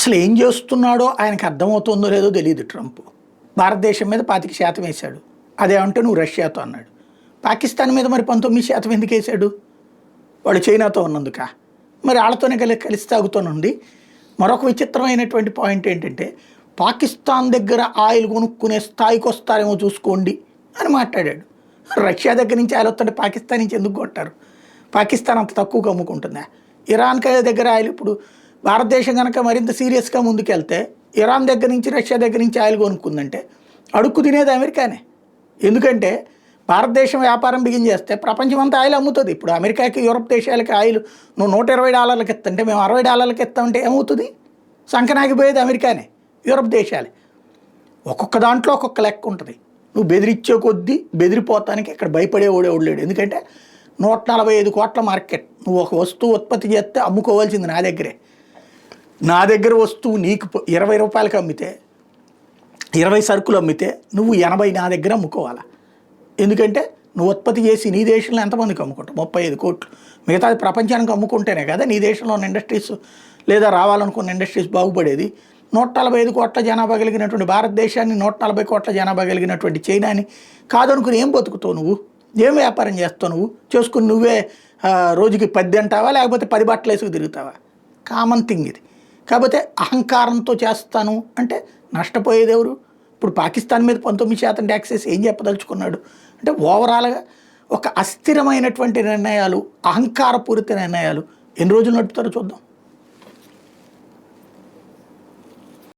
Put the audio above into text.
అసలు ఏం చేస్తున్నాడో ఆయనకు అర్థమవుతుందో లేదో తెలియదు ట్రంప్. భారతదేశం మీద 25% వేశాడు. అదేమంటే నువ్వు రష్యాతో అన్నాడు. పాకిస్తాన్ మీద మరి 19% ఎందుకు వేశాడు? వాడు చైనాతో ఉన్నందుక. మరి వాళ్ళతోనే కలిసి తాగుతూనుంది. మరొక విచిత్రమైనటువంటి పాయింట్ ఏంటంటే, పాకిస్తాన్ దగ్గర ఆయిల్ కొనుక్కునే స్థాయికి వస్తారేమో చూసుకోండి అని మాట్లాడాడు. రష్యా దగ్గర నుంచి ఆయిల్ వస్తుంటే పాకిస్తాన్ నుంచి ఎందుకు కొంటారు? పాకిస్తాన్ అంత తక్కువగా అమ్ముకుంటుందా? ఇరాన్ దగ్గర ఆయిల్ ఇప్పుడు భారతదేశం కనుక మరింత సీరియస్గా ముందుకెళ్తే ఇరాన్ దగ్గర నుంచి రష్యా దగ్గర నుంచి ఆయిల్ కొనుక్కుందంటే అడుక్కు తినేది అమెరికానే. ఎందుకంటే భారతదేశం వ్యాపారం బిగిన్ చేస్తే ప్రపంచమంతా ఆయిల్ అమ్ముతుంది. ఇప్పుడు అమెరికాకి, యూరప్ దేశాలకి ఆయిల్ నువ్వు $120 ఇస్తుంటే మేము $60 ఇస్తామంటే ఏమవుతుంది? సంకనాగిపోయేది అమెరికానే, యూరప్ దేశాలే. ఒక్కొక్క దాంట్లో ఒక్కొక్క లెక్క ఉంటుంది. నువ్వు బెదిరించే కొద్దీ బెదిరిపోతానికి ఇక్కడ భయపడేవాడేవాడు లేడు. ఎందుకంటే 145 కోట్ల మార్కెట్. నువ్వు ఒక వస్తువు ఉత్పత్తి చేస్తే అమ్ముకోవాల్సింది నా దగ్గరే. నా దగ్గర వస్తువు నీకు 20 రూపాయలకి అమ్మితే, 20 సరుకులు అమ్మితే నువ్వు 80 నా దగ్గర అమ్ముకోవాలా. ఎందుకంటే నువ్వు ఉత్పత్తి చేసి నీ దేశంలో ఎంతమందికి అమ్ముకుంటావు? 35 కోట్లు. మిగతాది ప్రపంచానికి అమ్ముకుంటేనే కదా నీ దేశంలో ఉన్న ఇండస్ట్రీస్ లేదా రావాలనుకున్న ఇండస్ట్రీస్ బాగుపడేది. 145 కోట్ల జనాభా కలిగినటువంటి భారతదేశాన్ని, 140 కోట్ల జనాభా కలిగినటువంటి చైనాని కాదనుకుని ఏం బతుకుతావు నువ్వు? ఏం వ్యాపారం చేస్తావు నువ్వు? చేసుకుని నువ్వే రోజుకి 10 అంటావా, లేకపోతే 10 బట్టలు వేసుకు తిరుగుతావా? కామన్ థింగ్ ఇది. కాకపోతే అహంకారంతో చేస్తాను అంటే నష్టపోయేది ఎవరు? ఇప్పుడు పాకిస్తాన్ మీద 19% ట్యాక్స్ వేసి ఏం చెప్పదలుచుకున్నాడు అంటే, ఓవరాల్గా ఒక అస్థిరమైనటువంటి నిర్ణయాలు, అహంకారపూరిత నిర్ణయాలు ఎన్ని రోజులు నడుపుతారో చూద్దాం.